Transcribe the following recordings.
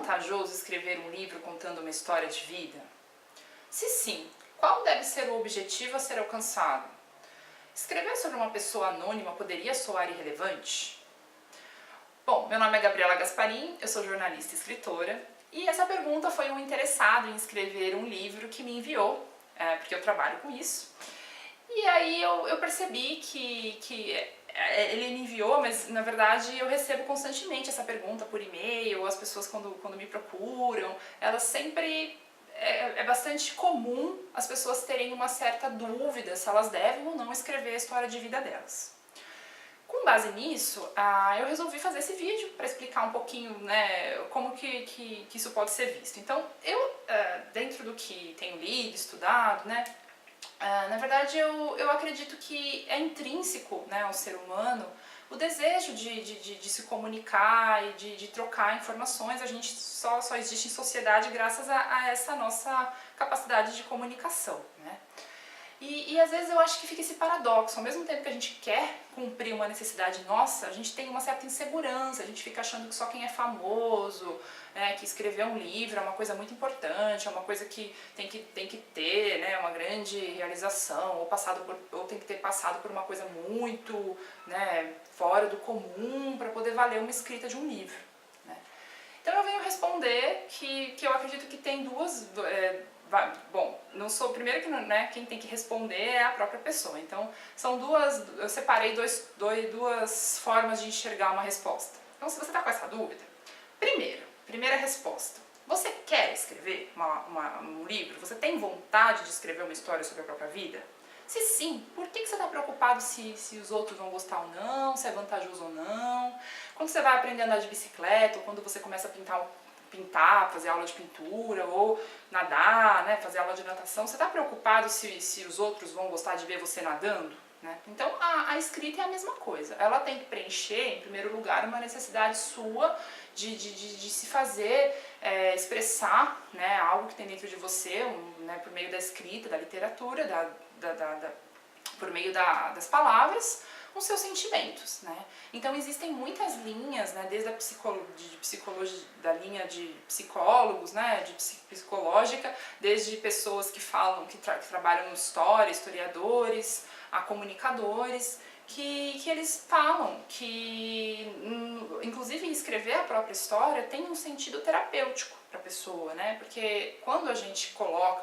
vantajoso escrever um livro contando uma história de vida? Se sim, qual deve ser o objetivo a ser alcançado? Escrever sobre uma pessoa anônima poderia soar irrelevante? Bom, meu nome é Gabriela Gasparim, eu sou jornalista e escritora, e essa pergunta foi um interessado em escrever um livro que me enviou, porque eu trabalho com isso. E aí eu percebi que ele me enviou, mas na verdade eu recebo constantemente essa pergunta por e-mail, as pessoas quando me procuram, elas sempre... É bastante comum as pessoas terem uma certa dúvida se elas devem ou não escrever a história de vida delas. Com base nisso, eu resolvi fazer esse vídeo para explicar um pouquinho, né, como que isso pode ser visto. Então, dentro do que tenho lido, estudado, né, na verdade eu acredito que é intrínseco, né, ao ser humano o desejo de se comunicar e de trocar informações. A gente só existe em sociedade graças a essa nossa capacidade de comunicação, né? E às vezes eu acho que fica esse paradoxo, ao mesmo tempo que a gente quer cumprir uma necessidade nossa, a gente tem uma certa insegurança, a gente fica achando que só quem é famoso, que escrever um livro é uma coisa muito importante, é uma coisa que tem que ter, né, uma grande realização, ou tem que ter passado por uma coisa muito, né, fora do comum para poder valer uma escrita de um livro, né? Então eu venho responder que eu acredito que tem duas... Bom, não sou primeiro que né, quem tem que responder é a própria pessoa. Então são eu separei duas formas de enxergar uma resposta. Então se você está com essa dúvida, primeira resposta: você quer escrever um livro? Você tem vontade de escrever uma história sobre a própria vida? Se sim, por que você está preocupado se os outros vão gostar ou não, se é vantajoso ou não? Quando você vai aprender a andar de bicicleta, ou quando você começa a pintar, fazer aula de pintura, ou nadar, né, fazer aula de natação, você está preocupado se os outros vão gostar de ver você nadando? Né? Então a escrita é a mesma coisa, ela tem que preencher, em primeiro lugar, uma necessidade sua de se fazer, expressar, né, algo que tem dentro de você, né, por meio da escrita, da literatura, por meio das palavras, os seus sentimentos, né? Então existem muitas linhas, né, desde da linha de psicólogos, né, de psicológica, desde pessoas que falam, que trabalham em história, historiadores, a comunicadores, que eles falam que, inclusive, escrever a própria história tem um sentido terapêutico para a pessoa, né? Porque quando a gente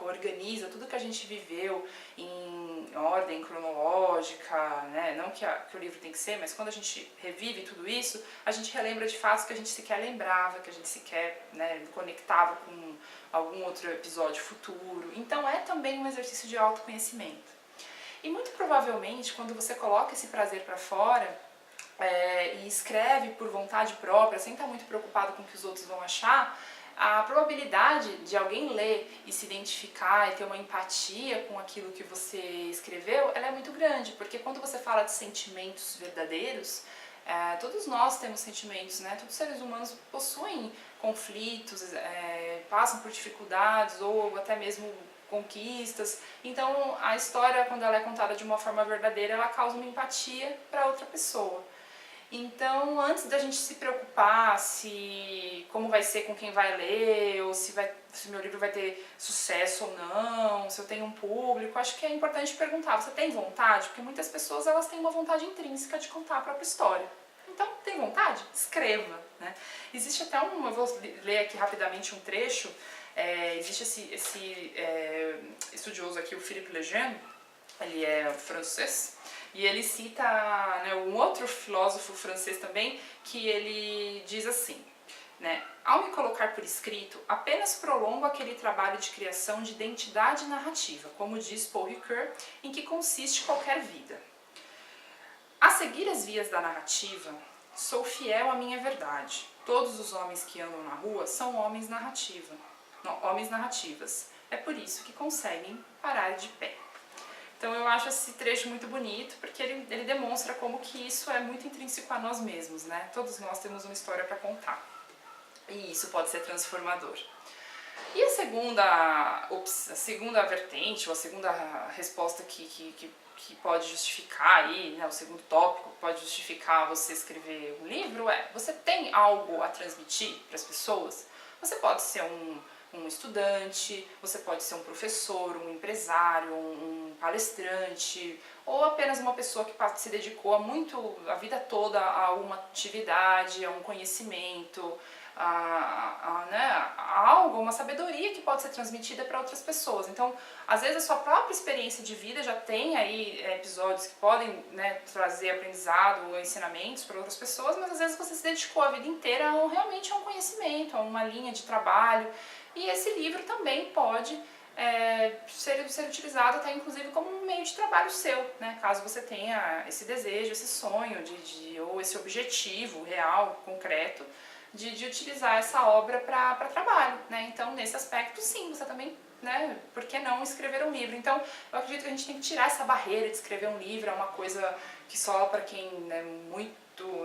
organiza tudo que a gente viveu em ordem cronológica, né? Não que o livro tem que ser, mas quando a gente revive tudo isso, a gente relembra de fatos que a gente sequer lembrava, que a gente sequer, né, conectava com algum outro episódio futuro. Então é também um exercício de autoconhecimento. E muito provavelmente, quando você coloca esse prazer para fora e escreve por vontade própria, sem estar muito preocupado com o que os outros vão achar, a probabilidade de alguém ler e se identificar e ter uma empatia com aquilo que você escreveu, ela é muito grande, porque quando você fala de sentimentos verdadeiros, todos nós temos sentimentos, né? Todos os seres humanos possuem conflitos, passam por dificuldades ou até mesmo conquistas. Então a história, quando ela é contada de uma forma verdadeira, ela causa uma empatia para outra pessoa. Então, antes da gente se preocupar como vai ser com quem vai ler, ou se meu livro vai ter sucesso ou não, se eu tenho um público, acho que é importante perguntar: você tem vontade? Porque muitas pessoas, elas têm uma vontade intrínseca de contar a própria história. Então, tem vontade? Escreva, né? Existe até eu vou ler aqui rapidamente um trecho. Existe esse estudioso aqui, o Philippe Lejeune, ele é francês, e ele cita, né, um outro filósofo francês também, que ele diz assim, né: ao me colocar por escrito, apenas prolongo aquele trabalho de criação de identidade narrativa, como diz Paul Ricoeur, em que consiste qualquer vida. A seguir as vias da narrativa, sou fiel à minha verdade. Todos os homens que andam na rua são homens narrativas. É por isso que conseguem parar de pé. Então eu acho esse trecho muito bonito, porque ele demonstra como que isso é muito intrínseco a nós mesmos, né? Todos nós temos uma história para contar. E isso pode ser transformador. E a segunda vertente, ou a segunda resposta que pode justificar aí, né, o segundo tópico que pode justificar você escrever um livro você tem algo a transmitir para as pessoas? Você pode ser um estudante, você pode ser um professor, um empresário, um palestrante, ou apenas uma pessoa que se dedicou a vida toda a uma atividade, a um conhecimento, né, a algo, uma sabedoria que pode ser transmitida para outras pessoas. Então, às vezes a sua própria experiência de vida já tem aí episódios que podem, né, trazer aprendizado ou ensinamentos para outras pessoas, mas às vezes você se dedicou a vida inteira realmente a um conhecimento, a uma linha de trabalho, e esse livro também pode ser utilizado até inclusive como um meio de trabalho seu, né? Caso você tenha esse desejo, esse sonho ou esse objetivo real, concreto, de utilizar essa obra para trabalho, né? Então, nesse aspecto, sim, você também, né? Por que não escrever um livro? Então, eu acredito que a gente tem que tirar essa barreira de escrever um livro, é uma coisa que só para quem é muito,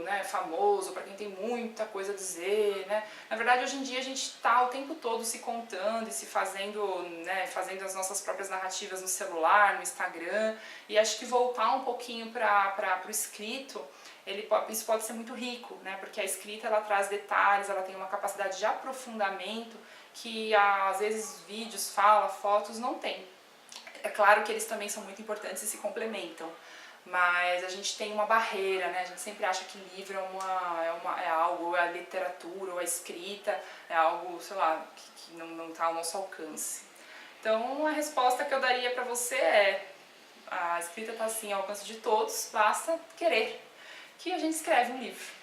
né, famoso, para quem tem muita coisa a dizer, né? Na verdade, hoje em dia a gente está o tempo todo se contando e se fazendo, né, fazendo as nossas próprias narrativas no celular, no Instagram, e acho que voltar um pouquinho para o escrito, isso pode ser muito rico, né? Porque a escrita ela traz detalhes, ela tem uma capacidade de aprofundamento que às vezes vídeos, fotos não têm. É claro que eles também são muito importantes e se complementam, mas a gente tem uma barreira, né? A gente sempre acha que livro é algo, a literatura ou a escrita é algo, sei lá, que não está ao nosso alcance. Então a resposta que eu daria para você é: a escrita está assim ao alcance de todos, basta querer, que a gente escreve um livro.